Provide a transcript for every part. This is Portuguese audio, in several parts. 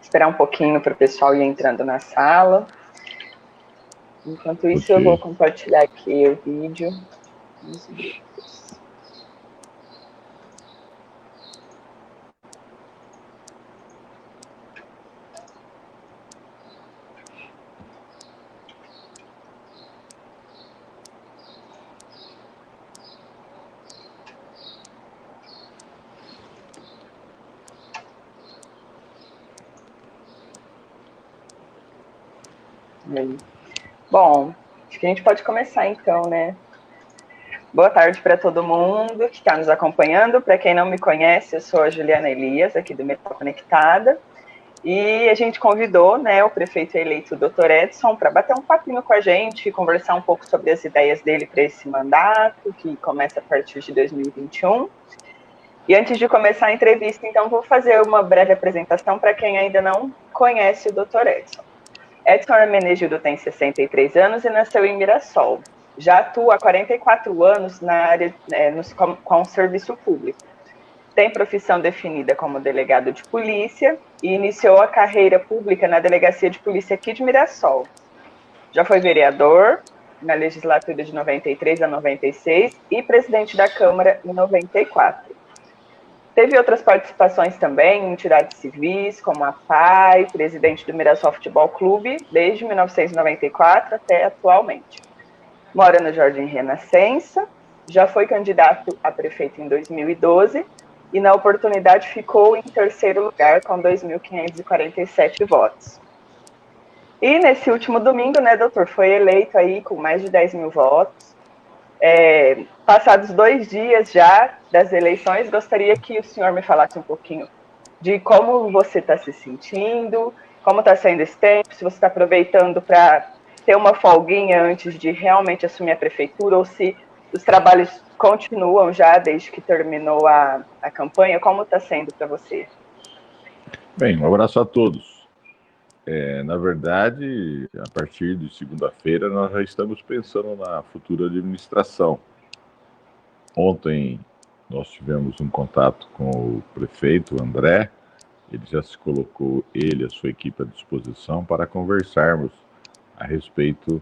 esperar um pouquinho para o pessoal ir entrando na sala. Enquanto isso, eu vou compartilhar aqui o vídeo nos grupos. Bom, acho que a gente pode começar então, né? Boa tarde para todo mundo que está nos acompanhando. Para quem não me conhece, eu sou a Juliana Elias, aqui do Metal Conectada. E a gente convidou, né, o prefeito eleito, o Dr. Edson, para bater um papinho com a gente, conversar um pouco sobre as ideias dele para esse mandato, que começa a partir de 2021. E antes de começar a entrevista, então, vou fazer uma breve apresentação para quem ainda não conhece o Dr. Edson. Edson Hermenegildo tem 63 anos e nasceu em Mirassol. Já atua há 44 anos na área com o serviço público. Tem profissão definida como delegado de polícia e iniciou a carreira pública na Delegacia de Polícia aqui de Mirassol. Já foi vereador na legislatura de 93 a 96 e presidente da Câmara em 94. Teve outras participações também em entidades civis, como a PAI, presidente do Mirassol Futebol Clube, desde 1994 até atualmente. Mora no Jardim Renascença, já foi candidato a prefeito em 2012 e, na oportunidade, ficou em terceiro lugar com 2.547 votos. E nesse último domingo, né, doutor, foi eleito aí com mais de 10 mil votos. Passados 2 dias já das eleições, gostaria que o senhor me falasse um pouquinho de como você está se sentindo, como está sendo esse tempo, se você está aproveitando para ter uma folguinha antes de realmente assumir a prefeitura, ou se os trabalhos continuam já desde que terminou a campanha, como está sendo para você? Bem, um abraço a todos. Na verdade, a partir de segunda-feira, nós já estamos pensando na futura administração. Ontem nós tivemos um contato com o prefeito André, ele já se colocou, ele e a sua equipe à disposição para conversarmos a respeito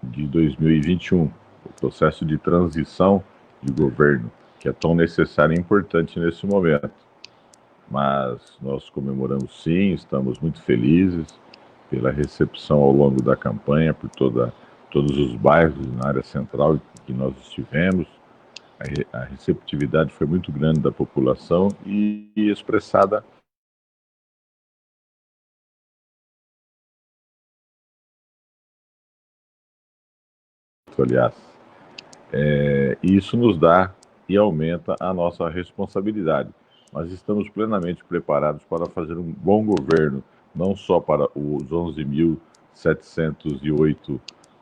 de 2021, o processo de transição de governo, que é tão necessário e importante nesse momento. Mas nós comemoramos sim, estamos muito felizes pela recepção ao longo da campanha, por todos os bairros na área central que nós estivemos. A receptividade foi muito grande da população e expressada aliás. E isso nos dá e aumenta a nossa responsabilidade. Mas estamos plenamente preparados para fazer um bom governo, não só para os 11.708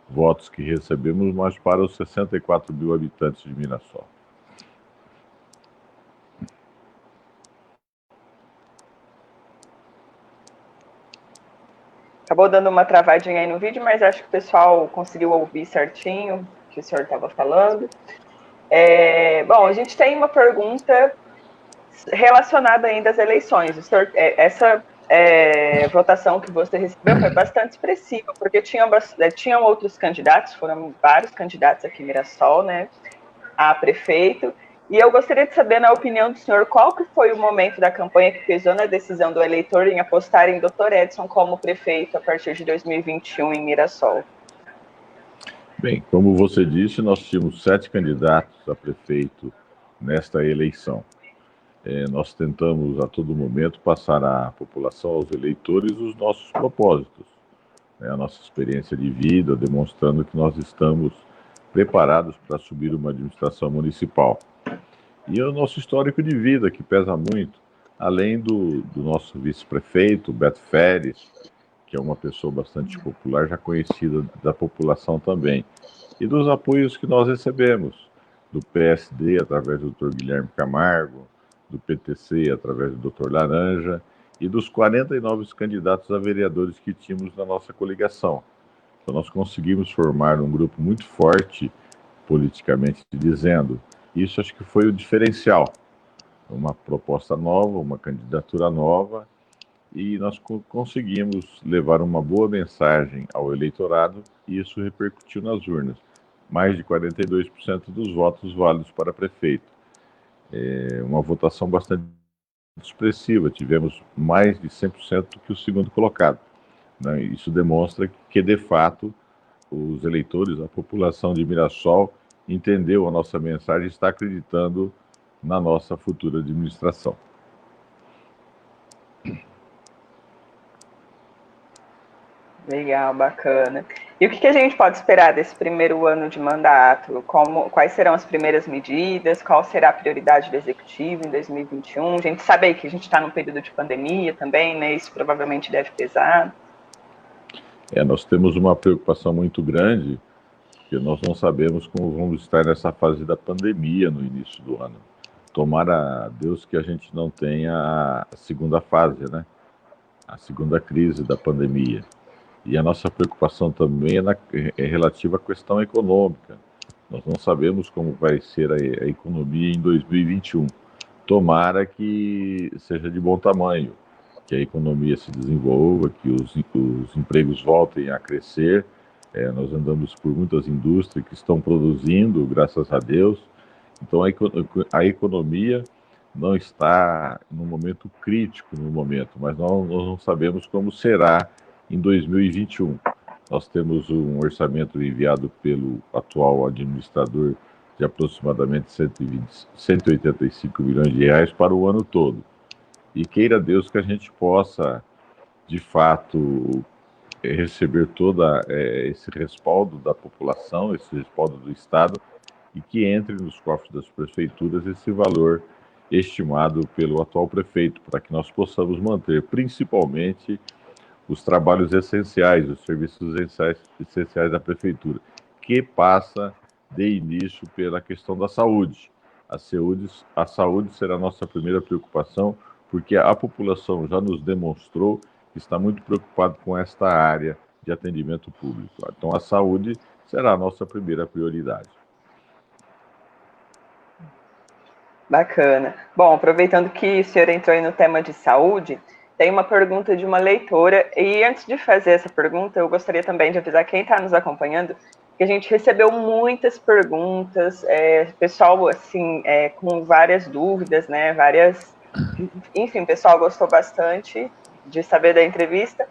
votos que recebemos, mas para os 64 mil habitantes de Mirassol. Acabou dando uma travadinha aí no vídeo, mas acho que o pessoal conseguiu ouvir certinho o que o senhor estava falando. Bom, a gente tem uma pergunta relacionada ainda às eleições. O senhor, essa votação que você recebeu foi bastante expressiva, porque tinham outros candidatos, foram vários candidatos aqui em Mirassol, né, a prefeito. E eu gostaria de saber, na opinião do senhor, qual que foi o momento da campanha que pesou na decisão do eleitor em apostar em Dr. Edson como prefeito a partir de 2021 em Mirassol? Bem, como você disse, nós tínhamos 7 candidatos a prefeito nesta eleição. Nós tentamos a todo momento passar à população, aos eleitores, os nossos propósitos, a nossa experiência de vida, demonstrando que nós estamos preparados para assumir uma administração municipal. E o nosso histórico de vida, que pesa muito, além do nosso vice-prefeito, Beto Feres, que é uma pessoa bastante popular, já conhecida da população também, e dos apoios que nós recebemos, do PSD, através do Dr. Guilherme Camargo, do PTC, através do Dr. Laranja, e dos 49 candidatos a vereadores que tínhamos na nossa coligação. Então nós conseguimos formar um grupo muito forte, politicamente dizendo. Isso acho que foi o diferencial. Uma proposta nova, uma candidatura nova, e nós conseguimos levar uma boa mensagem ao eleitorado e isso repercutiu nas urnas. Mais de 42% dos votos válidos para prefeito. É uma votação bastante expressiva, tivemos mais de 100% que o segundo colocado, né? Isso demonstra que, de fato, os eleitores, a população de Mirassol, entendeu a nossa mensagem e está acreditando na nossa futura administração. Legal, bacana. E o que a gente pode esperar desse primeiro ano de mandato? Quais serão as primeiras medidas? Qual será a prioridade do Executivo em 2021? A gente sabe aí que a gente está num período de pandemia também, né? Isso provavelmente deve pesar. Nós temos uma preocupação muito grande, porque nós não sabemos como vamos estar nessa fase da pandemia no início do ano. Tomara a Deus que a gente não tenha a segunda fase, né? A segunda crise da pandemia. E a nossa preocupação também é relativa à questão econômica. Nós não sabemos como vai ser a economia em 2021. Tomara que seja de bom tamanho, que a economia se desenvolva, que os empregos voltem a crescer. Nós andamos por muitas indústrias que estão produzindo, graças a Deus. Então, a economia não está num momento crítico no momento, mas nós não sabemos como será em 2021. Nós temos um orçamento enviado pelo atual administrador de aproximadamente 185 milhões de reais para o ano todo. E queira Deus que a gente possa, de fato, receber todo esse respaldo da população, esse respaldo do Estado, e que entre nos cofres das prefeituras esse valor estimado pelo atual prefeito, para que nós possamos manter, principalmente, os trabalhos essenciais, os serviços essenciais da prefeitura, que passa de início pela questão da saúde. A saúde será a nossa primeira preocupação, porque a população já nos demonstrou que está muito preocupada com esta área de atendimento público. Então, a saúde será a nossa primeira prioridade. Bacana. Bom, aproveitando que o senhor entrou aí no tema de saúde, tem uma pergunta de uma leitora, e antes de fazer essa pergunta, eu gostaria também de avisar quem está nos acompanhando que a gente recebeu muitas perguntas, pessoal, assim, com várias dúvidas, né, enfim, o pessoal gostou bastante de saber da entrevista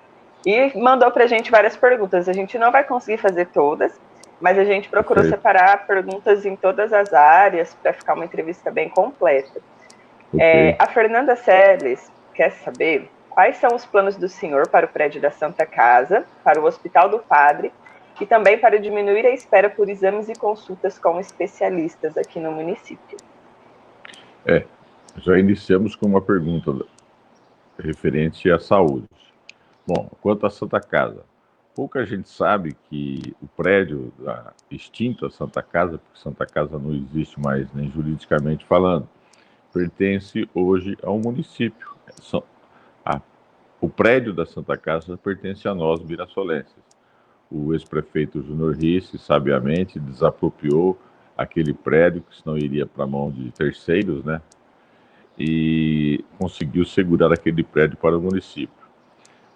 e mandou para a gente várias perguntas. A gente não vai conseguir fazer todas, mas a gente procurou separar perguntas em todas as áreas para ficar uma entrevista bem completa. A Fernanda Seles quer saber quais são os planos do senhor para o prédio da Santa Casa, para o Hospital do Padre e também para diminuir a espera por exames e consultas com especialistas aqui no município. Já iniciamos com uma pergunta referente à saúde. Bom, quanto à Santa Casa, pouca gente sabe que o prédio da extinta Santa Casa, porque Santa Casa não existe mais nem juridicamente falando, pertence hoje ao município. O prédio da Santa Casa pertence a nós, mirassolenses. O ex-prefeito Júnior Risse, sabiamente, desapropriou aquele prédio, que senão iria para a mão de terceiros, né? E conseguiu segurar aquele prédio para o município.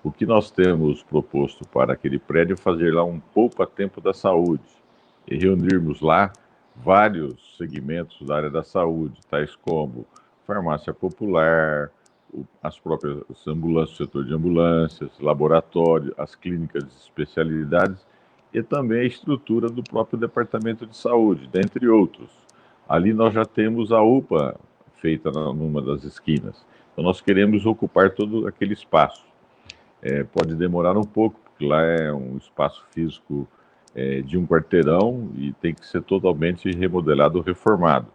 O que nós temos proposto para aquele prédio é fazer lá um poupa-tempo da saúde e reunirmos lá vários segmentos da área da saúde, tais como farmácia popular, as próprias ambulâncias, o setor de ambulâncias, laboratório, as clínicas de especialidades e também a estrutura do próprio departamento de saúde, dentre outros. Ali nós já temos a UPA feita numa das esquinas. Então nós queremos ocupar todo aquele espaço. Pode demorar um pouco, porque lá é um espaço físico de um quarteirão e tem que ser totalmente remodelado, reformado.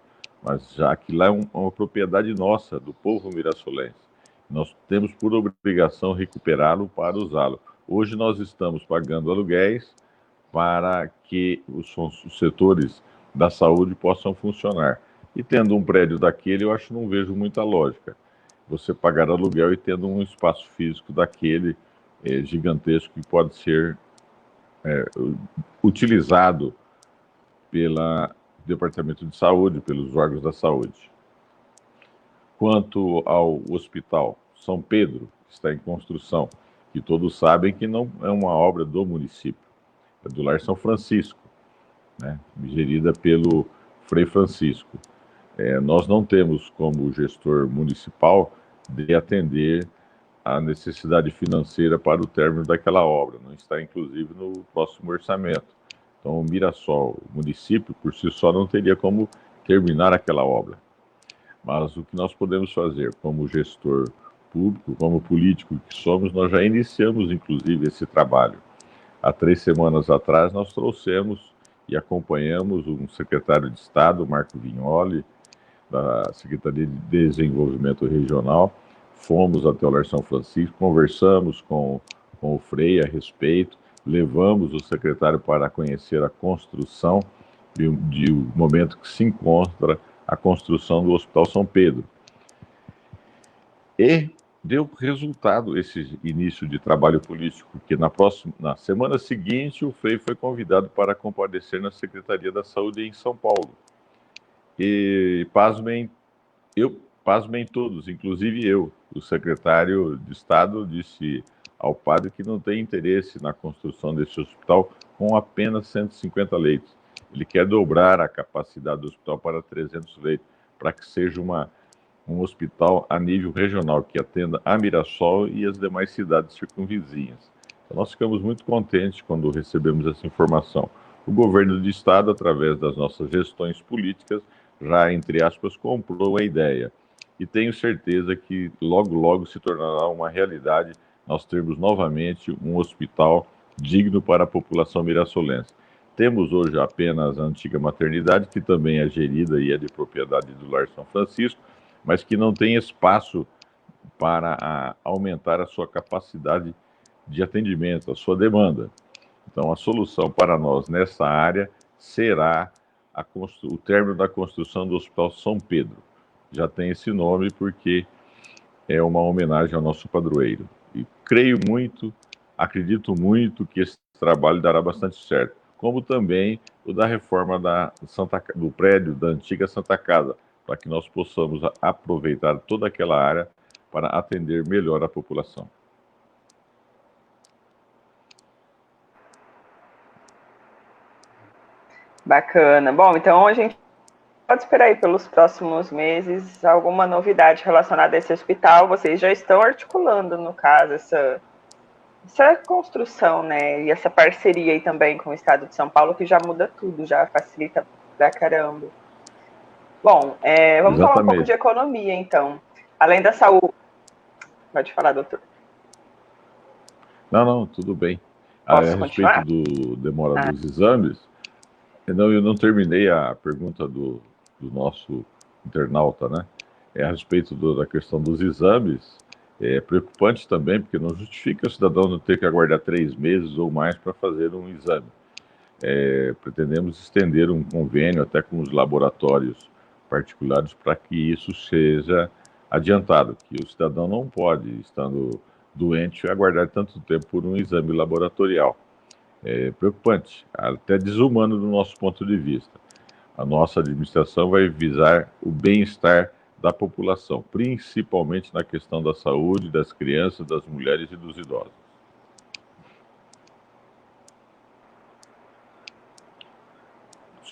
Mas já que lá é uma propriedade nossa, do povo mirassolense. Nós temos por obrigação recuperá-lo para usá-lo. Hoje nós estamos pagando aluguéis para que os setores da saúde possam funcionar. E tendo um prédio daquele, eu acho que não vejo muita lógica. Você pagar aluguel e tendo um espaço físico daquele gigantesco que pode ser utilizado pelo Departamento de Saúde, pelos órgãos da saúde. Quanto ao Hospital São Pedro, que está em construção, que todos sabem que não é uma obra do município, é do Lar São Francisco, né, gerida pelo Frei Francisco. Nós não temos, como gestor municipal, de atender a necessidade financeira para o término daquela obra, não está inclusive no próximo orçamento. Então, o Mirassol, o município, por si só, não teria como terminar aquela obra. Mas o que nós podemos fazer como gestor público, como político que somos, nós já iniciamos, inclusive, esse trabalho. Há 3 semanas atrás, nós trouxemos e acompanhamos um secretário de Estado, Marco Vignoli, da Secretaria de Desenvolvimento Regional. Fomos até o Lar São Francisco, conversamos com o Frei a respeito, levamos o secretário para conhecer a construção de um momento que se encontra a construção do Hospital São Pedro. E deu resultado esse início de trabalho político, porque na semana seguinte o Frei foi convidado para comparecer na Secretaria da Saúde em São Paulo. E pasmem todos, inclusive eu. O secretário de Estado disse ao padre que não tem interesse na construção desse hospital com apenas 150 leitos. Ele quer dobrar a capacidade do hospital para 300 leitos, para que seja um hospital a nível regional, que atenda a Mirassol e as demais cidades circunvizinhas. Então, nós ficamos muito contentes quando recebemos essa informação. O governo do Estado, através das nossas gestões políticas, já, entre aspas, comprou a ideia. E tenho certeza que logo, logo se tornará uma realidade nós termos novamente um hospital digno para a população mirassolense. Temos hoje apenas a antiga maternidade, que também é gerida e é de propriedade do Lar São Francisco, mas que não tem espaço para aumentar a sua capacidade de atendimento, a sua demanda. Então, a solução para nós nessa área será o término da construção do Hospital São Pedro. Já tem esse nome porque é uma homenagem ao nosso padroeiro. E creio muito, acredito muito que esse trabalho dará bastante certo. Como também o da reforma do prédio da antiga Santa Casa, para que nós possamos aproveitar toda aquela área para atender melhor a população. Bacana. Bom, então a gente pode esperar aí pelos próximos meses alguma novidade relacionada a esse hospital. Vocês já estão articulando, no caso, essa construção, né? E essa parceria aí também com o Estado de São Paulo, que já muda tudo, já facilita pra caramba. Bom, vamos falar um pouco de economia, então. Além da saúde... Pode falar, doutor. Não, tudo bem. A respeito do demora dos exames, eu não terminei a pergunta do nosso internauta, né? A respeito da questão dos exames, é preocupante também, porque não justifica o cidadão não ter que aguardar 3 meses ou mais para fazer um exame. Pretendemos estender um convênio até com os laboratórios particulares para que isso seja adiantado, que o cidadão não pode, estando doente, aguardar tanto tempo por um exame laboratorial. É preocupante, até desumano do nosso ponto de vista. A nossa administração vai visar o bem-estar da população, principalmente na questão da saúde, das crianças, das mulheres e dos idosos.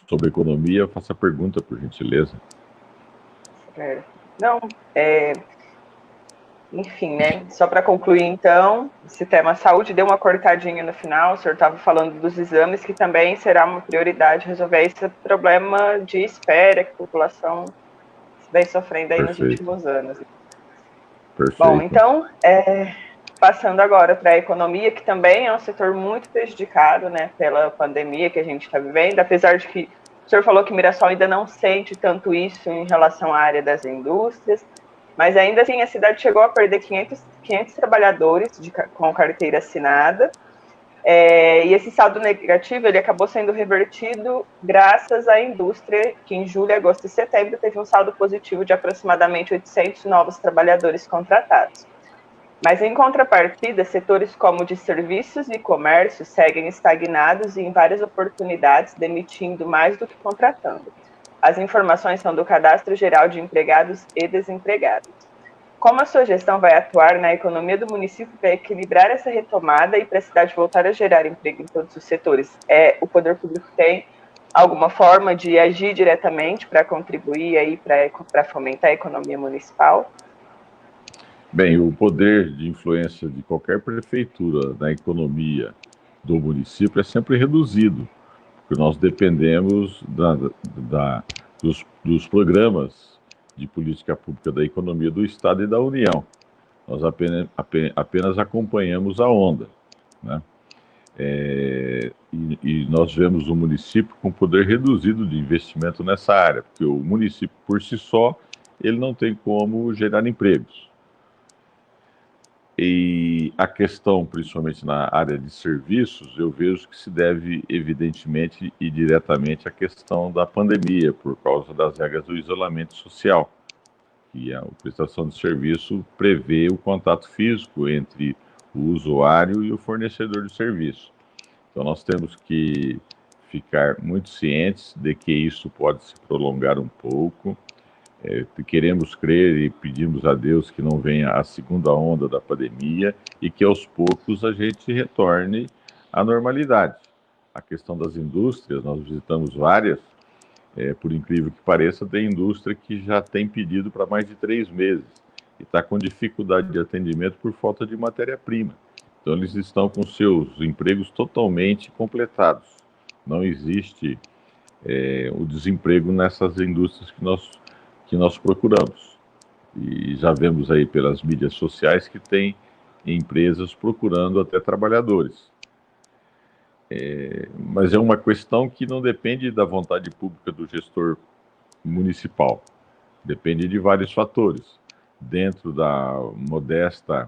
Sobre economia, faça a pergunta, por gentileza. Não, enfim, né? Só para concluir, então, esse tema saúde deu uma cortadinha no final. O senhor estava falando dos exames, que também será uma prioridade resolver esse problema de espera que a população vem sofrendo aí nos últimos anos. Perfeito. Bom, então, passando agora para a economia, que também é um setor muito prejudicado, né, pela pandemia que a gente está vivendo, apesar de que o senhor falou que Mirassol ainda não sente tanto isso em relação à área das indústrias, mas ainda assim a cidade chegou a perder 500 trabalhadores com carteira assinada, e esse saldo negativo ele acabou sendo revertido graças à indústria, que em julho, agosto e setembro teve um saldo positivo de aproximadamente 800 novos trabalhadores contratados. Mas, em contrapartida, setores como de serviços e comércio seguem estagnados e, em várias oportunidades, demitindo mais do que contratando. As informações são do Cadastro Geral de Empregados e Desempregados. como a sua gestão vai atuar na economia do município para equilibrar essa retomada e para a cidade voltar a gerar emprego em todos os setores? O poder público tem alguma forma de agir diretamente para contribuir aí para fomentar a economia municipal? Bem, o poder de influência de qualquer prefeitura na economia do município é sempre reduzido, porque nós dependemos dos programas de política pública da economia do Estado e da União. Nós apenas acompanhamos a onda, né? E nós vemos o município com poder reduzido de investimento nessa área, porque o município por si só, ele não tem como gerar empregos. E a questão, principalmente na área de serviços, eu vejo que se deve, evidentemente e diretamente, à questão da pandemia, por causa das regras do isolamento social. E a prestação de serviço prevê o contato físico entre o usuário e o fornecedor de serviço. Então, nós temos que ficar muito cientes de que isso pode se prolongar um pouco. Queremos crer e pedimos a Deus que não venha a segunda onda da pandemia e que aos poucos a gente retorne à normalidade. A questão das indústrias, nós visitamos várias, por incrível que pareça, tem indústria que já tem pedido para mais de 3 meses e está com dificuldade de atendimento por falta de matéria-prima. Então eles estão com seus empregos totalmente completados. Não existe o desemprego nessas indústrias que nós procuramos. E já vemos aí pelas mídias sociais que tem empresas procurando até trabalhadores. Mas é uma questão que não depende da vontade pública do gestor municipal. Depende de vários fatores. Dentro da modesta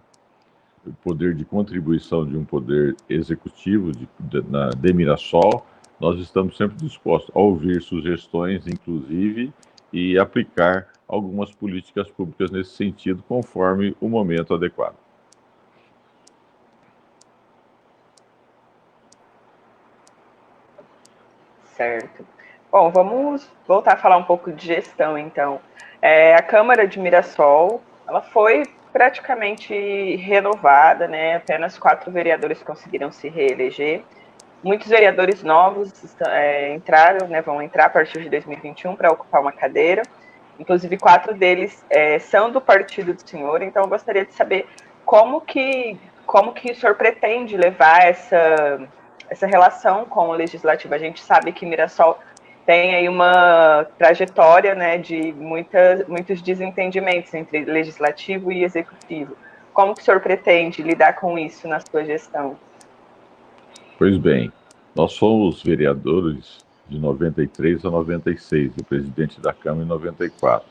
poder de contribuição de um poder executivo de Mirassol, nós estamos sempre dispostos a ouvir sugestões, inclusive, e aplicar algumas políticas públicas nesse sentido, conforme o momento adequado. Certo. Bom, vamos voltar a falar um pouco de gestão, então. A Câmara de Mirassol, ela foi praticamente renovada, né? Apenas 4 vereadores conseguiram se reeleger. Muitos vereadores novos entraram, né, vão entrar a partir de 2021 para ocupar uma cadeira. Inclusive, 4 deles são do partido do senhor. Então, eu gostaria de saber como que o senhor pretende levar essa relação com o legislativo. A gente sabe que Mirassol tem aí uma trajetória, né, de muitos desentendimentos entre legislativo e executivo. Como que o senhor pretende lidar com isso na sua gestão? Pois bem, nós fomos vereadores de 93 a 96, o presidente da Câmara em 94.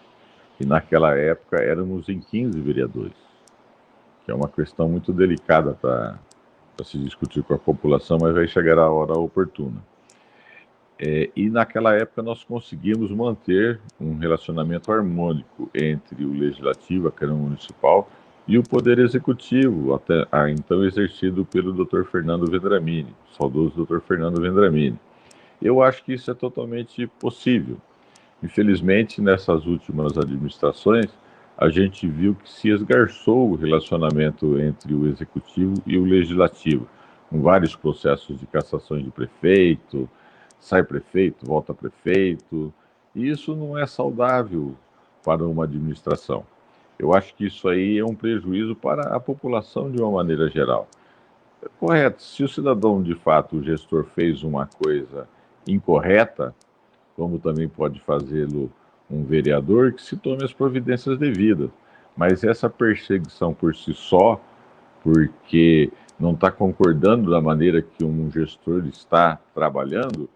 E naquela época éramos em 15 vereadores, que é uma questão muito delicada para se discutir com a população, mas vai chegar a hora oportuna. E naquela época nós conseguimos manter um relacionamento harmônico entre o Legislativo, a Câmara Municipal, e o Poder Executivo, até então exercido pelo Dr. Fernando Vendramini, saudoso Dr. Fernando Vendramini. Eu acho que isso é totalmente possível. Infelizmente, nessas últimas administrações, a gente viu que se esgarçou o relacionamento entre o Executivo e o Legislativo, com vários processos de cassação de prefeito, sai prefeito, volta prefeito, e isso não é saudável para uma administração. Eu acho que isso aí é um prejuízo para a população de uma maneira geral. É correto, se o cidadão, de fato, o gestor fez uma coisa incorreta, como também pode fazê-lo um vereador, que se tome as providências devidas. Mas essa perseguição por si só, porque não está concordando da maneira que um gestor está trabalhando,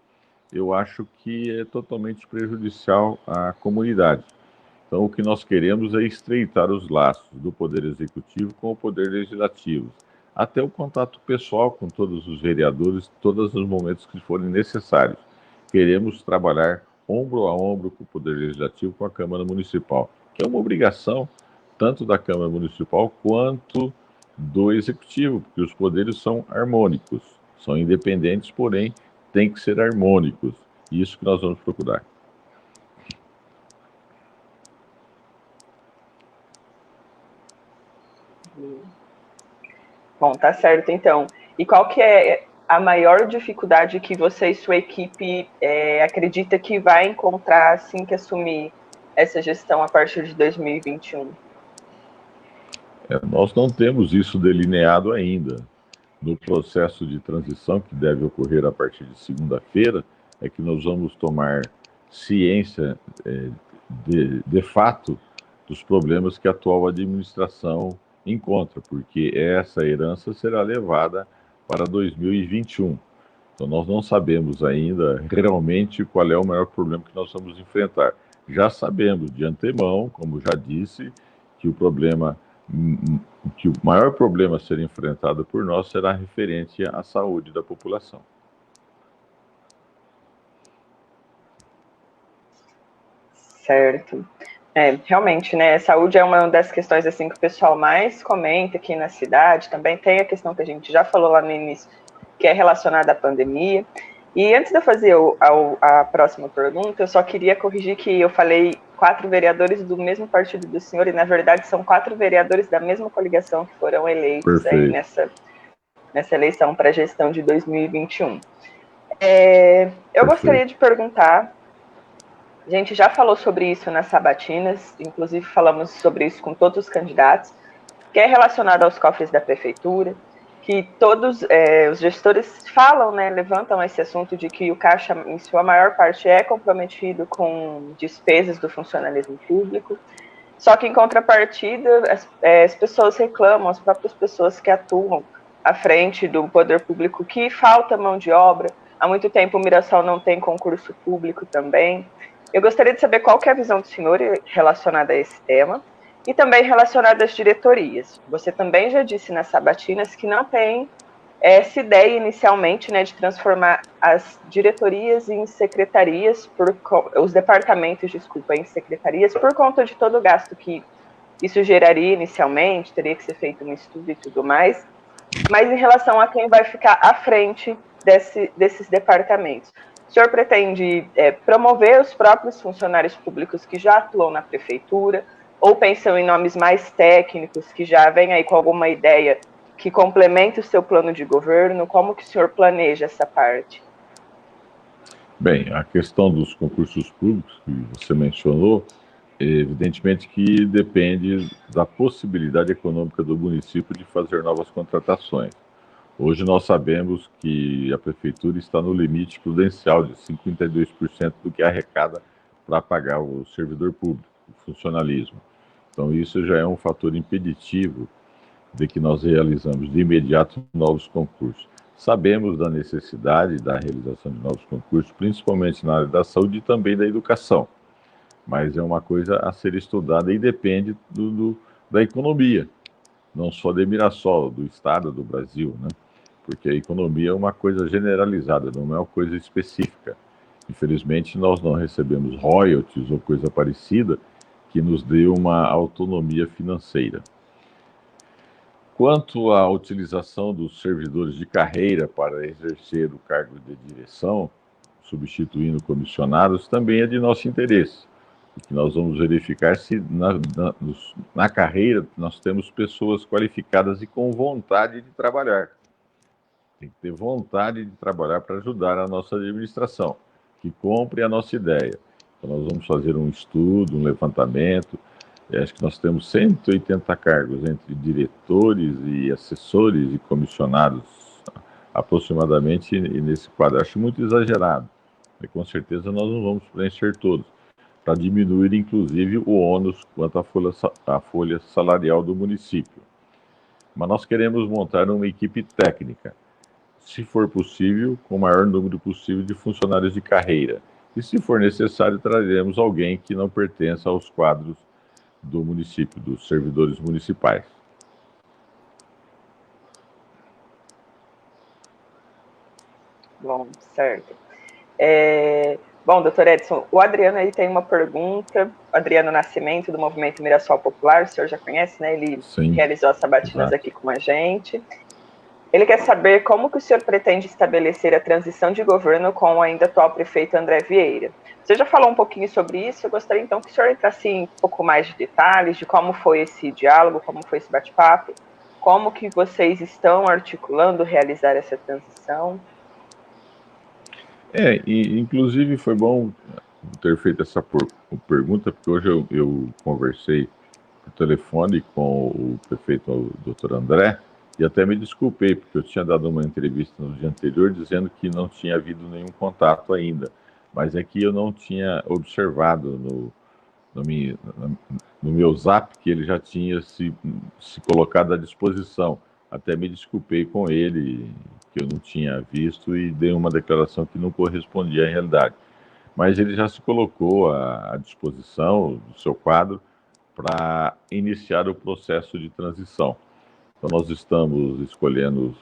eu acho que é totalmente prejudicial à comunidade. Então, o que nós queremos é estreitar os laços do Poder Executivo com o Poder Legislativo, até o contato pessoal com todos os vereadores, todos os momentos que forem necessários. Queremos trabalhar ombro a ombro com o Poder Legislativo, com a Câmara Municipal, que é uma obrigação tanto da Câmara Municipal quanto do Executivo, porque os poderes são harmônicos, são independentes, porém têm que ser harmônicos. Isso que nós vamos procurar. Bom, tá certo, então. E qual que é a maior dificuldade que você e sua equipe acredita que vai encontrar assim que assumir essa gestão a partir de 2021? Nós não temos isso delineado ainda. No processo de transição que deve ocorrer a partir de segunda-feira, é que nós vamos tomar ciência de fato dos problemas que a atual administração encontra, porque essa herança será levada para 2021. Então, nós não sabemos ainda realmente qual é o maior problema que nós vamos enfrentar. Já sabemos de antemão, como já disse, que o maior problema a ser enfrentado por nós será referente à saúde da população. Certo. Realmente, né, saúde é uma das questões assim que o pessoal mais comenta aqui na cidade. Também tem a questão que a gente já falou lá no início, que é relacionada à pandemia. E antes de eu fazer a próxima pergunta, eu só queria corrigir que eu falei 4 vereadores do mesmo partido do senhor, e na verdade são 4 vereadores da mesma coligação que foram eleitos aí nessa eleição para a gestão de 2021. Eu gostaria de perguntar, a gente já falou sobre isso nas sabatinas, inclusive falamos sobre isso com todos os candidatos, que é relacionado aos cofres da prefeitura, que todos os gestores falam, né, levantam esse assunto de que o caixa, em sua maior parte, é comprometido com despesas do funcionalismo público, só que, em contrapartida, as pessoas reclamam, as próprias pessoas que atuam à frente do poder público, que falta mão de obra. Há muito tempo o Mirassol não tem concurso público também. Eu gostaria de saber qual que é a visão do senhor relacionada a esse tema e também relacionada às diretorias. Você também já disse nas sabatinas que não tem essa ideia inicialmente, né, de transformar as diretorias em secretarias, os departamentos, desculpa, em secretarias, por conta de todo o gasto que isso geraria inicialmente, teria que ser feito um estudo e tudo mais, mas em relação a quem vai ficar à frente desses departamentos. O senhor pretende promover os próprios funcionários públicos que já atuam na prefeitura, ou pensam em nomes mais técnicos, que já vêm aí com alguma ideia que complemente o seu plano de governo? Como que o senhor planeja essa parte? Bem, a questão dos concursos públicos que você mencionou, evidentemente que depende da possibilidade econômica do município de fazer novas contratações. Hoje nós sabemos que a prefeitura está no limite prudencial de 52% do que arrecada para pagar o servidor público, o funcionalismo. Então isso já é um fator impeditivo de que nós realizamos de imediato novos concursos. Sabemos da necessidade da realização de novos concursos, principalmente na área da saúde e também da educação, mas é uma coisa a ser estudada e depende da economia, não só de Mirassol, do estado, do Brasil, né? Porque a economia é uma coisa generalizada, não é uma coisa específica. Infelizmente, nós não recebemos royalties ou coisa parecida que nos dê uma autonomia financeira. Quanto à utilização dos servidores de carreira para exercer o cargo de direção, substituindo comissionados, também é de nosso interesse. Porque nós vamos verificar se na carreira nós temos pessoas qualificadas e com vontade de trabalhar. Tem que ter vontade de trabalhar para ajudar a nossa administração, que compre a nossa ideia. Então nós vamos fazer um estudo, um levantamento. Acho que nós temos 180 cargos entre diretores e assessores e comissionados, aproximadamente, e nesse quadro. Acho muito exagerado. E com certeza nós não vamos preencher todos, para diminuir, inclusive, o ônus quanto à folha salarial do município. Mas nós queremos montar uma equipe técnica, se for possível, com o maior número possível de funcionários de carreira. E, se for necessário, traremos alguém que não pertença aos quadros do município, dos servidores municipais. Bom, certo. Bom, doutor Edson, o Adriano aí tem uma pergunta, o Adriano Nascimento, do Movimento Mirassol Popular, o senhor já conhece, né? Ele Sim, realizou as sabatinas aqui com a gente. Ele quer saber como que o senhor pretende estabelecer a transição de governo com o ainda atual prefeito André Vieira. Você já falou um pouquinho sobre isso, eu gostaria então que o senhor entrasse em um pouco mais de detalhes de como foi esse diálogo, como foi esse bate-papo. Como que vocês estão articulando realizar essa transição? Inclusive foi bom ter feito essa pergunta, porque hoje eu conversei por telefone com o prefeito, o doutor André, e até me desculpei, porque eu tinha dado uma entrevista no dia anterior dizendo que não tinha havido nenhum contato ainda, mas é que eu não tinha observado no meu zap que ele já tinha se colocado à disposição. Até me desculpei com ele, que eu não tinha visto, e dei uma declaração que não correspondia à realidade. Mas ele já se colocou à disposição do seu quadro para iniciar o processo de transição. Então, nós estamos escolhendo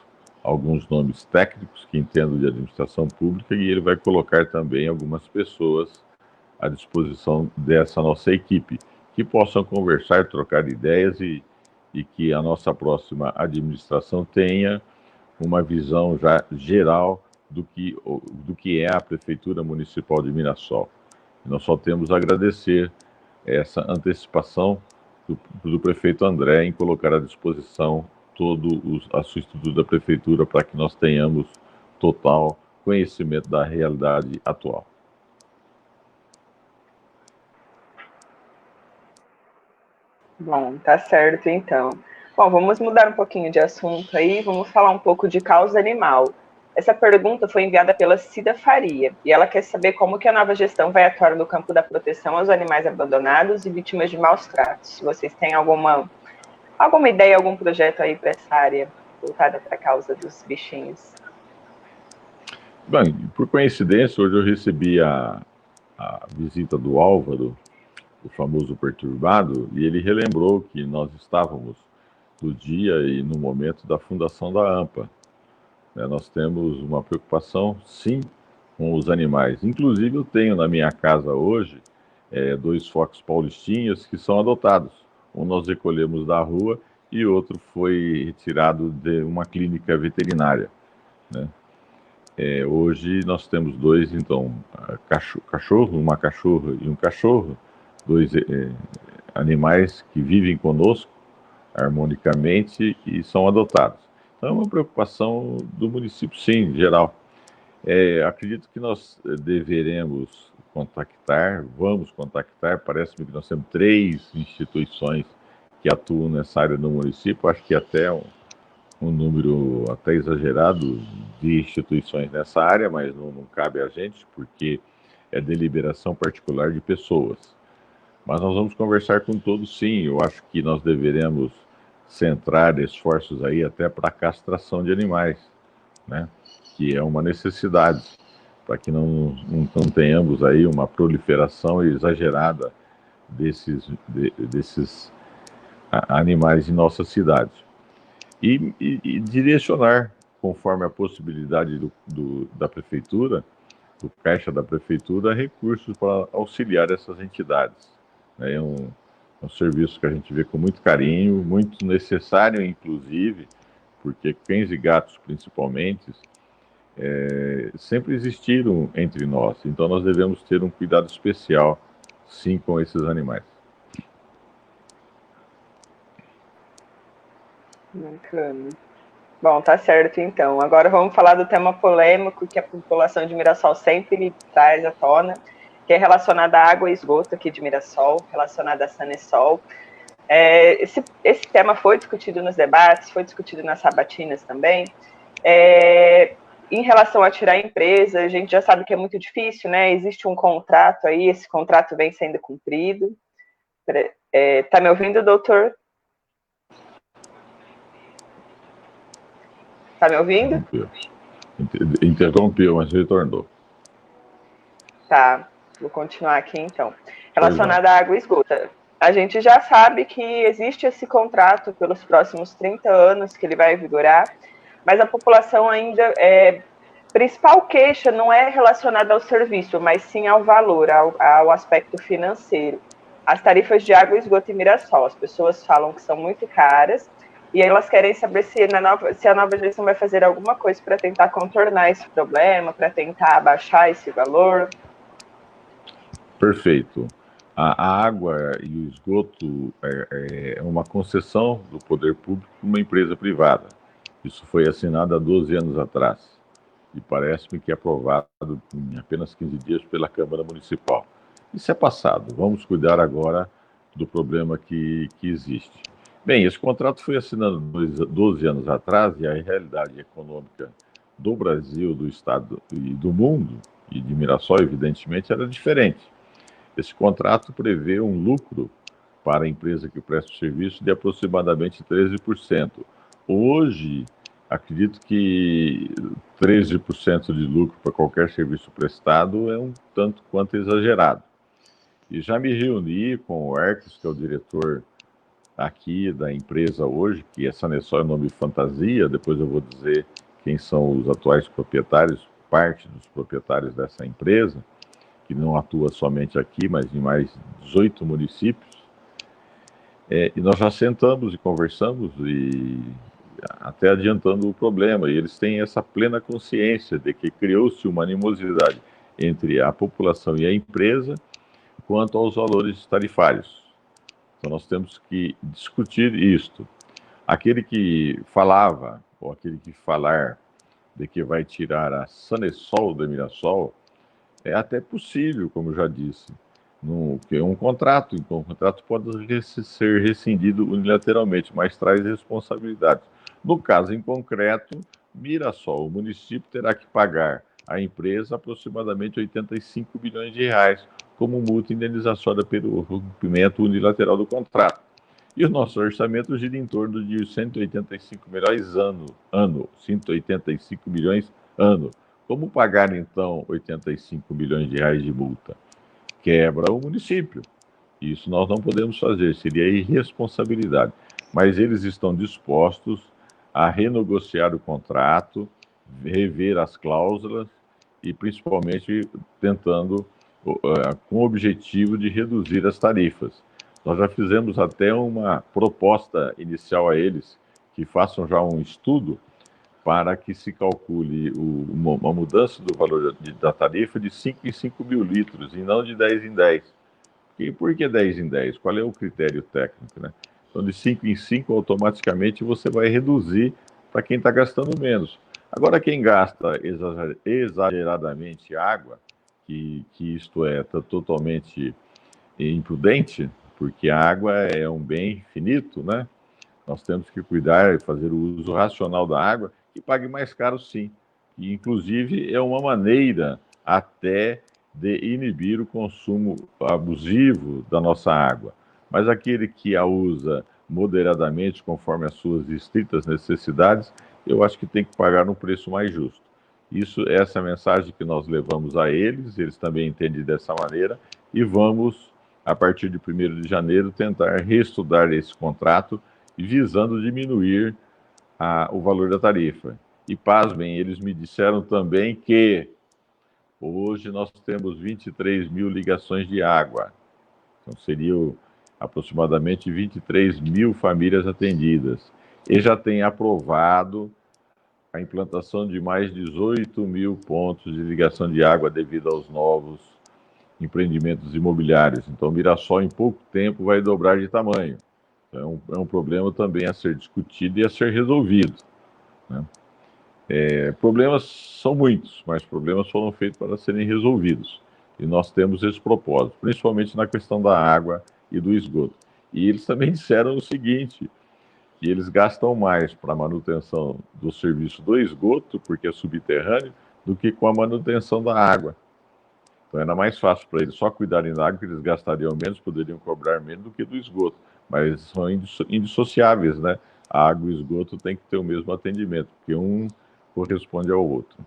alguns nomes técnicos que entendam de administração pública, e ele vai colocar também algumas pessoas à disposição dessa nossa equipe, que possam conversar, trocar ideias e que a nossa próxima administração tenha uma visão já geral do que é a Prefeitura Municipal de Mirassol. Nós só temos a agradecer essa antecipação do prefeito André em colocar à disposição todo a sua estrutura da Prefeitura para que nós tenhamos total conhecimento da realidade atual. Bom, tá certo então. Bom, vamos mudar um pouquinho de assunto aí, vamos falar um pouco de causa animal. Essa pergunta foi enviada pela Cida Faria, e ela quer saber como que a nova gestão vai atuar no campo da proteção aos animais abandonados e vítimas de maus tratos. Se vocês têm alguma ideia, algum projeto aí para essa área voltada para a causa dos bichinhos? Bem, por coincidência, hoje eu recebi a visita do Álvaro, o famoso perturbado, e ele relembrou que nós estávamos no dia e no momento da fundação da AMPA. Nós temos uma preocupação, sim, com os animais. Inclusive, eu tenho na minha casa hoje 2 focos paulistinhas que são adotados. Um nós recolhemos da rua e outro foi retirado de uma clínica veterinária, né? Hoje nós temos 2, então, cachorro, uma cachorra e um cachorro, 2 animais que vivem conosco harmonicamente e são adotados. Então é uma preocupação do município, sim, em geral. Acredito que nós deveremos vamos contactar, parece-me que nós temos 3 instituições que atuam nessa área no município, acho que até um número até exagerado de instituições nessa área, mas não cabe a gente, porque é deliberação particular de pessoas. Mas nós vamos conversar com todos, sim. Eu acho que nós deveremos centrar esforços aí até para a castração de animais, né? Que é uma necessidade, para que não tenhamos aí uma proliferação exagerada desses animais em nossa cidade. E direcionar, conforme a possibilidade da prefeitura, do caixa da prefeitura, recursos para auxiliar essas entidades. É um serviço que a gente vê com muito carinho, muito necessário, inclusive, porque cães e gatos, principalmente, sempre existiram entre nós. Então, nós devemos ter um cuidado especial, sim, com esses animais. Bacana. Bom, tá certo então. Agora vamos falar do tema polêmico que a população de Mirassol sempre traz à tona, que é relacionado à água e esgoto aqui de Mirassol, relacionado à Sanesol. Esse tema foi discutido nos debates, foi discutido nas sabatinas também. Em relação a tirar a empresa, a gente já sabe que é muito difícil, né? Existe um contrato aí, esse contrato vem sendo cumprido. Tá me ouvindo, doutor? Tá me ouvindo? Interrompeu, mas retornou. Tá, vou continuar aqui então. Relacionado à água e esgoto. A gente já sabe que existe esse contrato pelos próximos 30 anos que ele vai vigorar, mas a população ainda, principal queixa não é relacionada ao serviço, mas sim ao valor, ao aspecto financeiro. As tarifas de água e esgoto em Mirassol, as pessoas falam que são muito caras, e elas querem saber se a nova gestão vai fazer alguma coisa para tentar contornar esse problema, para tentar abaixar esse valor. Perfeito. A água e o esgoto é uma concessão do poder público para uma empresa privada. Isso foi assinado há 12 anos atrás e parece-me que é aprovado em apenas 15 dias pela Câmara Municipal. Isso é passado, vamos cuidar agora do problema que existe. Bem, esse contrato foi assinado 12 anos atrás e a realidade econômica do Brasil, do Estado e do mundo, e de Mirassol, evidentemente, era diferente. Esse contrato prevê um lucro para a empresa que presta o serviço de aproximadamente 13%. Hoje, acredito que 13% de lucro para qualquer serviço prestado é um tanto quanto exagerado. E já me reuni com o Hercules, que é o diretor aqui da empresa hoje, que a Sanesol é nome fantasia, depois eu vou dizer quem são os atuais proprietários, parte dos proprietários dessa empresa, que não atua somente aqui, mas em mais 18 municípios. E nós já sentamos e conversamos, e até adiantando o problema, e eles têm essa plena consciência de que criou-se uma animosidade entre a população e a empresa quanto aos valores tarifários. Então nós temos que discutir isto. Aquele que falava, ou aquele que falar de que vai tirar a Sanesol do Mirassol, é até possível, como eu já disse, que é um contrato, então o contrato pode ser rescindido unilateralmente, mas traz responsabilidades. No caso em concreto, Mirassol, o município terá que pagar à empresa aproximadamente 85 bilhões de reais como multa indenizatória pelo rompimento unilateral do contrato. E o nosso orçamento gira em torno de 185 milhões ano, 185 milhões ano. Como pagar, então, 85 milhões de reais de multa? Quebra o município. Isso nós não podemos fazer, seria irresponsabilidade. Mas eles estão dispostos a renegociar o contrato, rever as cláusulas e, principalmente, tentando com o objetivo de reduzir as tarifas. Nós já fizemos até uma proposta inicial a eles, que façam já um estudo para que se calcule uma mudança do valor da tarifa de 5 em 5 mil litros, e não de 10 em 10. E por que 10 em 10? Qual é o critério técnico, né? Então, de 5 em 5, automaticamente você vai reduzir para quem está gastando menos. Agora, quem gasta exageradamente água, que isto é totalmente imprudente, porque a água é um bem finito, né? Nós temos que cuidar e fazer o uso racional da água, que pague mais caro, sim. E, inclusive, é uma maneira até de inibir o consumo abusivo da nossa água. Mas aquele que a usa moderadamente, conforme as suas estritas necessidades, eu acho que tem que pagar um preço mais justo. Essa é a mensagem que nós levamos a eles também entendem dessa maneira, e vamos, a partir de 1º de janeiro, tentar reestudar esse contrato, visando diminuir o valor da tarifa. E, pasmem, eles me disseram também que hoje nós temos 23 mil ligações de água. Então, seriam aproximadamente 23 mil famílias atendidas. E já tem aprovado a implantação de mais 18 mil pontos de ligação de água devido aos novos empreendimentos imobiliários. Então, Mirassol, em pouco tempo, vai dobrar de tamanho. É um problema também a ser discutido e a ser resolvido, né? Problemas são muitos, mas problemas foram feitos para serem resolvidos. E nós temos esse propósito, principalmente na questão da água e do esgoto. E eles também disseram o seguinte, que eles gastam mais para a manutenção do serviço do esgoto, porque é subterrâneo, do que com a manutenção da água. Então era mais fácil para eles só cuidarem da água, que eles gastariam menos, poderiam cobrar menos do que do esgoto. Mas são indissociáveis, né? A água e o esgoto tem que ter o mesmo atendimento, porque um corresponde ao outro.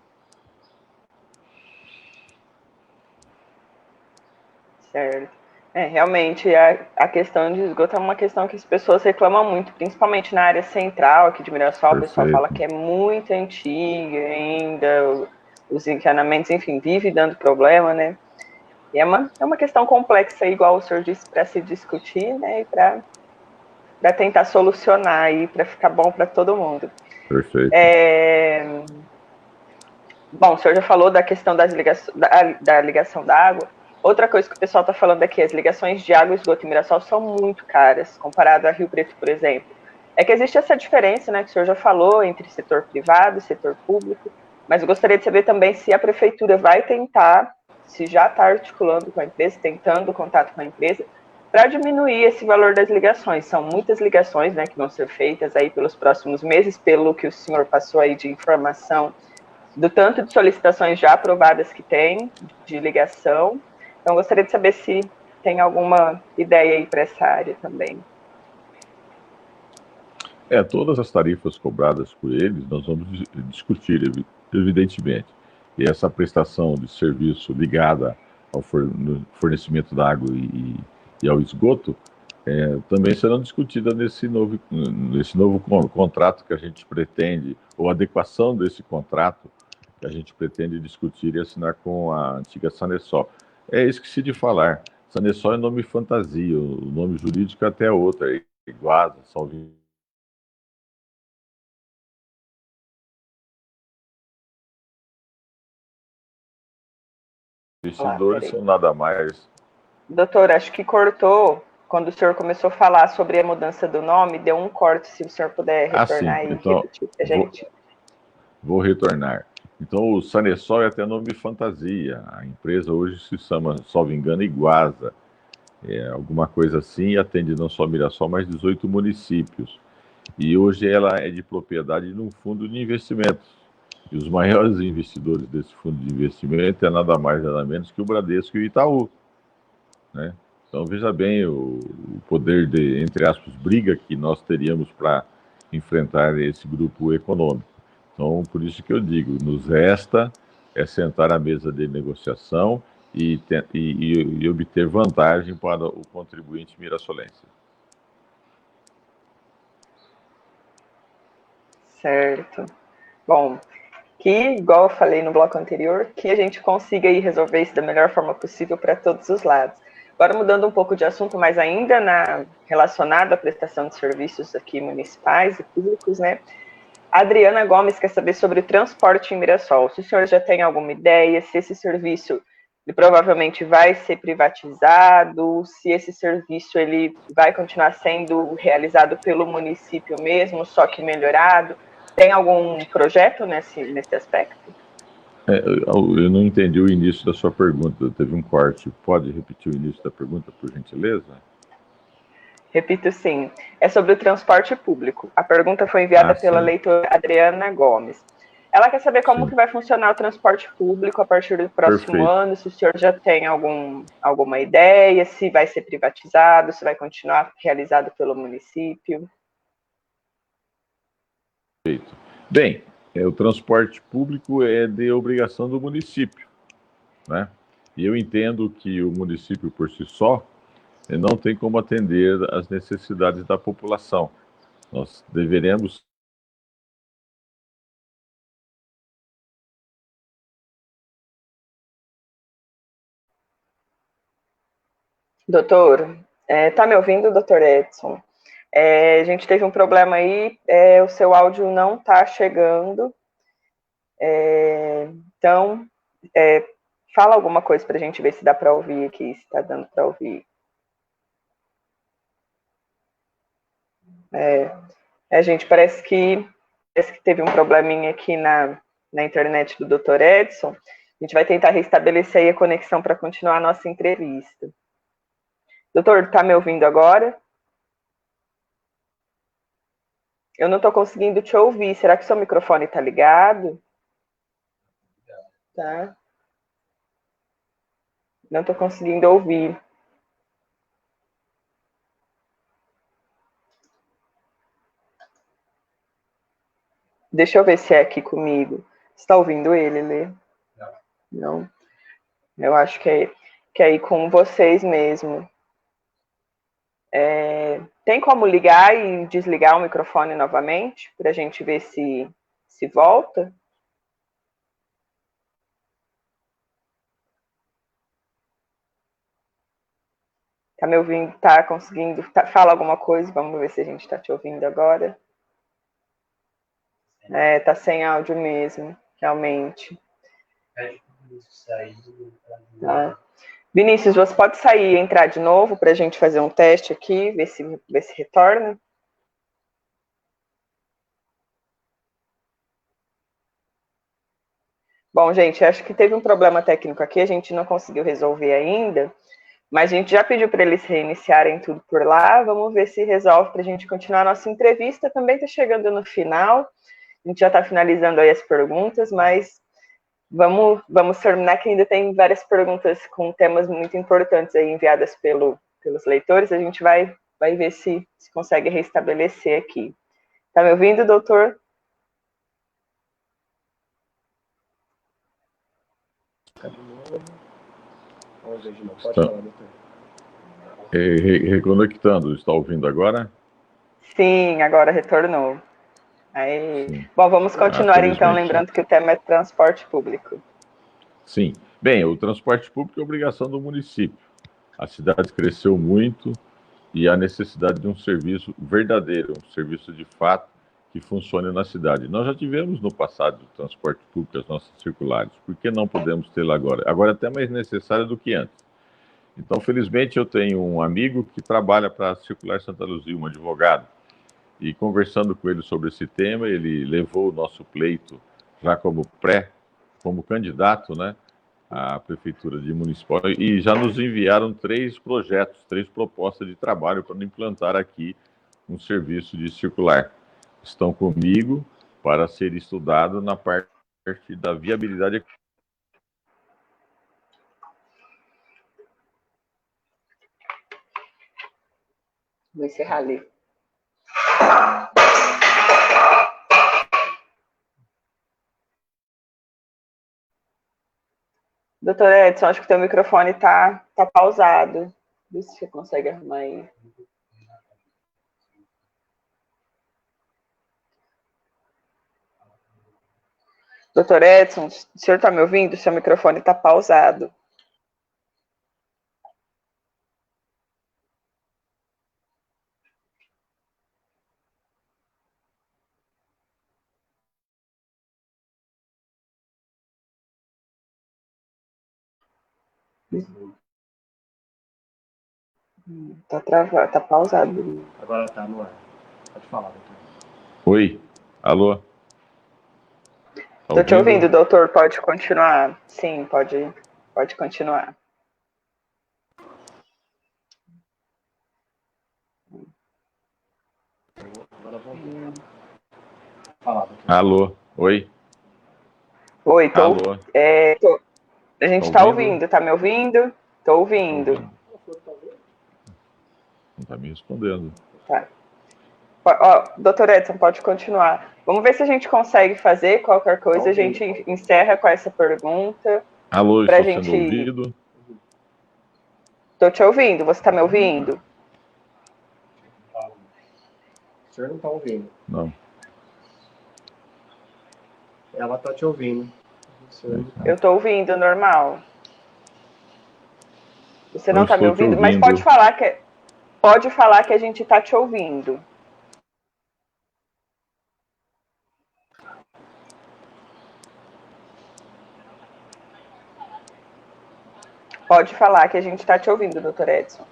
Certo. Realmente, a questão de esgoto é uma questão que as pessoas reclamam muito, principalmente na área central aqui de Mirassol. Perfeito. O pessoal fala que é muito antiga ainda, os encanamentos, enfim, vive dando problema, né? E é uma questão complexa, igual o senhor disse, para se discutir, né? E para tentar solucionar e para ficar bom para todo mundo. Perfeito. Bom, o senhor já falou da questão da ligação da água. Outra coisa que o pessoal está falando aqui, as ligações de água, esgoto e Mirassol são muito caras, comparado a Rio Preto, por exemplo. É que existe essa diferença, né, que o senhor já falou, entre setor privado e setor público, mas eu gostaria de saber também se a prefeitura vai tentar, se já está articulando com a empresa, tentando contato com a empresa, para diminuir esse valor das ligações. São muitas ligações, né, que vão ser feitas aí pelos próximos meses, pelo que o senhor passou aí de informação, do tanto de solicitações já aprovadas que tem, de ligação. Então, gostaria de saber se tem alguma ideia aí para essa área também. Todas as tarifas cobradas por eles, nós vamos discutir, evidentemente. E essa prestação de serviço ligada ao fornecimento da água e ao esgoto também serão discutidas nesse novo contrato que a gente pretende, ou adequação desse contrato que a gente pretende discutir e assinar com a antiga Sanesol. Esqueci de falar, Sanesol é nome fantasia, o nome jurídico até é outro, é Iguasa, salvo investidores são nada mais. Doutor, acho que cortou quando o senhor começou a falar sobre a mudança do nome, deu um corte, se o senhor puder retornar sim. e Então, repetir para a gente. Vou retornar. Então, o Sanesol é até nome fantasia. A empresa hoje se chama, salvo engano, Iguasa. Alguma coisa assim, e atende não só Mirassol, mas 18 municípios. E hoje ela é de propriedade de um fundo de investimentos. E os maiores investidores desse fundo de investimento é nada mais, nada menos que o Bradesco e o Itaú. Né? Então, veja bem o poder de, entre aspas, briga que nós teríamos para enfrentar esse grupo econômico. Então, por isso que eu digo, nos resta sentar à mesa de negociação e obter vantagem para o contribuinte mirassolense. Certo. Bom, que, igual eu falei no bloco anterior, que a gente consiga aí resolver isso da melhor forma possível para todos os lados. Agora, mudando um pouco de assunto, mas ainda relacionado à prestação de serviços aqui municipais e públicos, né? A Adriana Gomes quer saber sobre o transporte em Mirassol. Se o senhor já tem alguma ideia, se esse serviço ele provavelmente vai ser privatizado, se esse serviço ele vai continuar sendo realizado pelo município mesmo, só que melhorado. Tem algum projeto nesse aspecto? Eu não entendi o início da sua pergunta, teve um corte. Pode repetir o início da pergunta, por gentileza? Repito, sim. É sobre o transporte público. A pergunta foi enviada pela leitora Adriana Gomes. Ela quer saber como que vai funcionar o transporte público a partir do próximo ano, se o senhor já tem alguma ideia, se vai ser privatizado, se vai continuar realizado pelo município. Perfeito. Bem, o transporte público é de obrigação do município, né? E eu entendo que o município por si só não tem como atender às necessidades da população. Nós deveremos. Doutor, tá me ouvindo, doutor Edson? A gente teve um problema aí, o seu áudio não está chegando. Então, fala alguma coisa para a gente ver se dá para ouvir aqui, se está dando para ouvir. Gente, parece que teve um probleminha aqui na internet do Dr. Edson. A gente vai tentar restabelecer aí a conexão para continuar a nossa entrevista. Doutor, está me ouvindo agora? Eu não estou conseguindo te ouvir. Será que seu microfone está ligado? Tá. Não estou conseguindo ouvir. Deixa eu ver se é aqui comigo. Você está ouvindo ele, Lê? Não. Eu acho que é aí com vocês mesmo. Tem como ligar e desligar o microfone novamente para a gente ver se volta? Tá me ouvindo? Tá conseguindo? Fala alguma coisa, vamos ver se a gente está te ouvindo agora. Tá sem áudio mesmo, realmente. Tá. Vinícius, você pode sair e entrar de novo para a gente fazer um teste aqui, ver se retorna? Bom, gente, acho que teve um problema técnico aqui, a gente não conseguiu resolver ainda, mas a gente já pediu para eles reiniciarem tudo por lá. Vamos ver se resolve para a gente continuar a nossa entrevista. Também está chegando no final, a gente já está finalizando aí as perguntas, mas vamos terminar que ainda tem várias perguntas com temas muito importantes aí enviadas pelos leitores. A gente vai ver se consegue restabelecer aqui. Tá me ouvindo, doutor? Reconectando, está ouvindo agora? Sim, agora retornou. Aí, bom, vamos continuar então, lembrando que o tema é transporte público. Sim. Bem, o transporte público é obrigação do município. A cidade cresceu muito e há necessidade de um serviço verdadeiro, um serviço de fato que funcione na cidade. Nós já tivemos no passado o transporte público, as nossas circulares. Por que não podemos tê-lo agora? Agora é até mais necessário do que antes. Então, felizmente, eu tenho um amigo que trabalha para a Circular Santa Luzia, um advogado. E conversando com ele sobre esse tema, ele levou o nosso pleito já como candidato, né, à Prefeitura de Municipal, e já nos enviaram 3 projetos, 3 propostas de trabalho para implantar aqui um serviço de circular. Estão comigo para ser estudado na parte da viabilidade. Vou encerrar ali. Doutor Edson, acho que o teu microfone tá pausado. Vê se você consegue arrumar aí. Doutor Edson, o senhor está me ouvindo? Seu microfone está pausado. Tá travado, tá pausado. Agora tá no ar. Pode falar, doutor. Oi, alô? Tô te ouvindo, doutor, pode continuar. Sim, pode continuar. Agora vamos falar, doutor. Alô, oi? Oi, alô? A gente tá ouvindo, tá me ouvindo? Tô ouvindo. Não tá me respondendo. Tá. Ó, doutor Edson, pode continuar. Vamos ver se a gente consegue fazer. Qualquer coisa, a gente encerra com essa pergunta. Alô, estou sendo ouvido? Tô te ouvindo, você tá me ouvindo? O senhor não tá ouvindo. Não. Ela tá te ouvindo. Eu tô ouvindo, normal. Você não tá me ouvindo, ouvindo, mas pode falar que a gente tá te ouvindo. Pode falar que a gente tá te ouvindo, doutor Edson.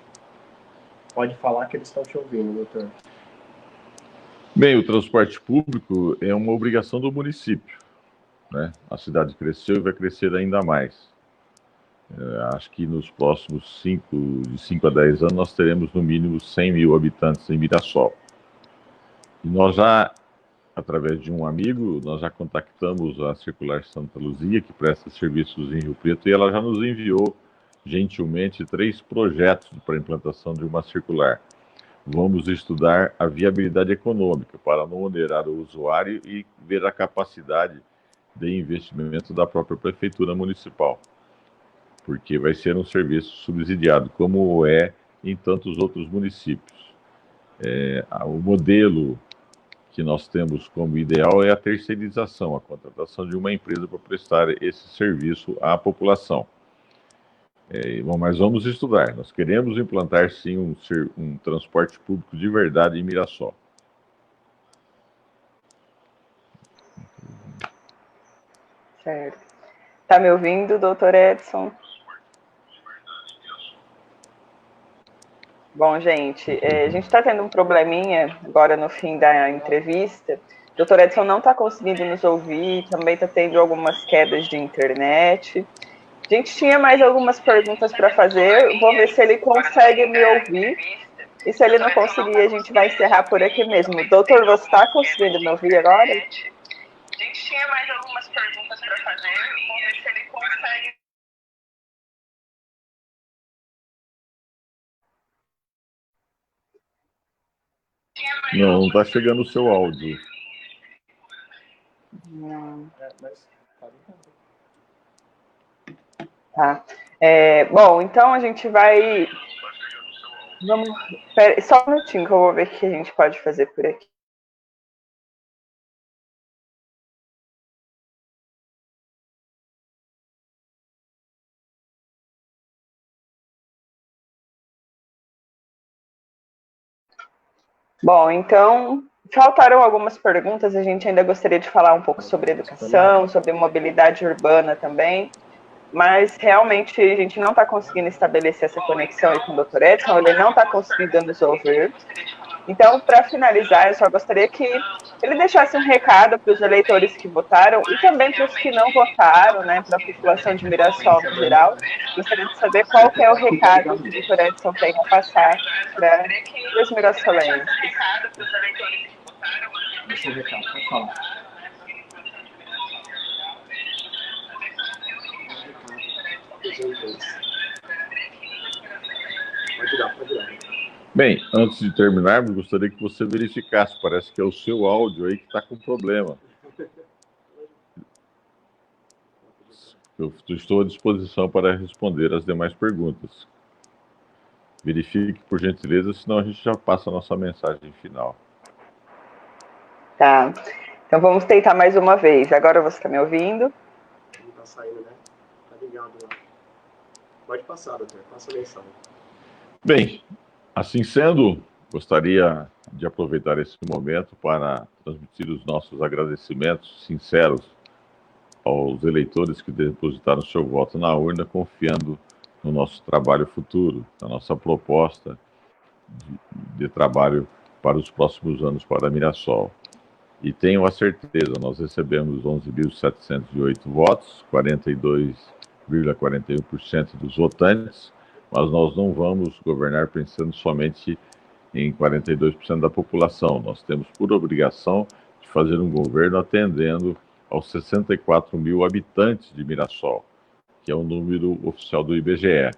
Pode falar que eles estão te ouvindo, doutor. Bem, o transporte público é uma obrigação do município, né? A cidade cresceu e vai crescer ainda mais. Acho que nos próximos de 5 a 10 anos, nós teremos no mínimo 100 mil habitantes em Mirassol. E nós já, através de um amigo, nós já contactamos a Circular Santa Luzia, que presta serviços em Rio Preto, e ela já nos enviou, gentilmente, 3 projetos para a implantação de uma circular. Vamos estudar a viabilidade econômica para não onerar o usuário e ver a capacidade de investimento da própria Prefeitura Municipal, porque vai ser um serviço subsidiado, como é em tantos outros municípios. O modelo que nós temos como ideal é a terceirização, a contratação de uma empresa para prestar esse serviço à população. Mas vamos estudar. Nós queremos implantar, sim, um transporte público de verdade em Mirassol. Certo. Tá me ouvindo, doutor Edson? Bom, gente, a gente está tendo um probleminha agora no fim da entrevista. O doutor Edson não está conseguindo nos ouvir, também está tendo algumas quedas de internet. A gente tinha mais algumas perguntas para fazer, vou ver se ele consegue me ouvir. E se ele não conseguir, a gente vai encerrar por aqui mesmo. Doutor, você está conseguindo me ouvir agora? A gente tinha mais algumas perguntas para fazer, vou ver se ele consegue. Não está chegando o seu áudio. Não. Mas Tá. Bom, então a gente vai. Vamos. Só um minutinho que eu vou ver o que a gente pode fazer por aqui. Bom, então, faltaram algumas perguntas. A gente ainda gostaria de falar um pouco sobre educação, sobre mobilidade urbana também. Mas realmente a gente não está conseguindo estabelecer essa conexão aí com o Dr. Edson, ele não está conseguindo nos ouvir. Então, para finalizar, eu só gostaria que ele deixasse um recado para os eleitores que votaram e também para os que não votaram, né, para a população de Mirassol no geral. Gostaria de saber qual que é o recado que o Dr. Edson tem a passar para os mirassolenses. deixa eu ver, cara, pode falar. Pode dar. Bem, antes de terminarmos, gostaria que você verificasse. Parece que é o seu áudio aí que está com problema. Eu estou à disposição para responder as demais perguntas. Verifique, por gentileza, senão a gente já passa a nossa mensagem final. Tá. Então vamos tentar mais uma vez. Agora você está me ouvindo? Não está saindo, né? Tá ligado lá. Pode passar, doutor. Passa a mensagem. Bem, assim sendo, gostaria de aproveitar esse momento para transmitir os nossos agradecimentos sinceros aos eleitores que depositaram seu voto na urna, confiando no nosso trabalho futuro, na nossa proposta de trabalho para os próximos anos para a Mirassol. E tenho a certeza, nós recebemos 11.708 votos, 42,41% dos votantes, mas nós não vamos governar pensando somente em 42% da população. Nós temos por obrigação de fazer um governo atendendo aos 64 mil habitantes de Mirassol, que é o número oficial do IBGE,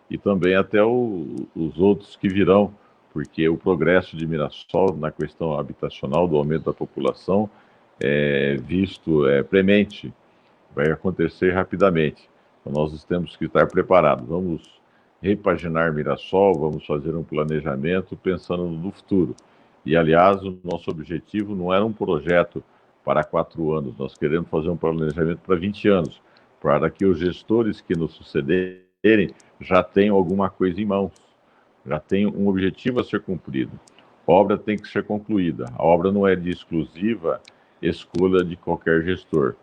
e também até os outros que virão, porque o progresso de Mirassol na questão habitacional, do aumento da população, premente, vai acontecer rapidamente. Então nós temos que estar preparados. Vamos repaginar Mirassol, vamos fazer um planejamento pensando no futuro. E, aliás, o nosso objetivo não era um projeto para 4 anos, nós queremos fazer um planejamento para 20 anos, para que os gestores que nos sucederem já tenham alguma coisa em mãos, já tenham um objetivo a ser cumprido. A obra tem que ser concluída. A obra não é de exclusiva escolha de qualquer gestor.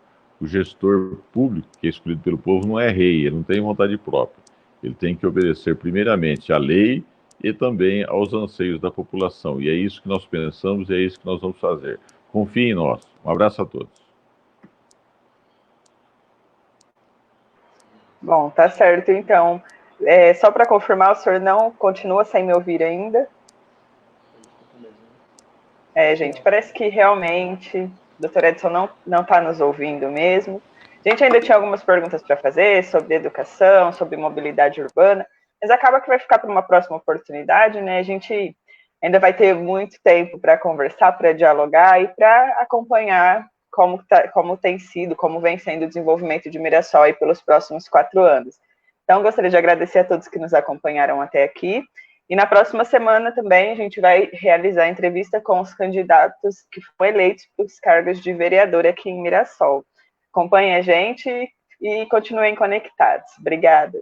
O gestor público, que é escolhido pelo povo, não é rei, ele não tem vontade própria. Ele tem que obedecer primeiramente à lei e também aos anseios da população. E é isso que nós pensamos e é isso que nós vamos fazer. Confie em nós. Um abraço a todos. Bom, tá certo, então. Só para confirmar, o senhor não continua sem me ouvir ainda? Gente, parece que realmente o doutor Edson não está nos ouvindo mesmo. A gente ainda tinha algumas perguntas para fazer sobre educação, sobre mobilidade urbana, mas acaba que vai ficar para uma próxima oportunidade, né? A gente ainda vai ter muito tempo para conversar, para dialogar e para acompanhar como tem sido, como vem sendo o desenvolvimento de Mirassol aí pelos próximos 4 anos. Então, gostaria de agradecer a todos que nos acompanharam até aqui. E na próxima semana também a gente vai realizar a entrevista com os candidatos que foram eleitos para os cargos de vereador aqui em Mirassol. Acompanhem a gente e continuem conectados. Obrigada.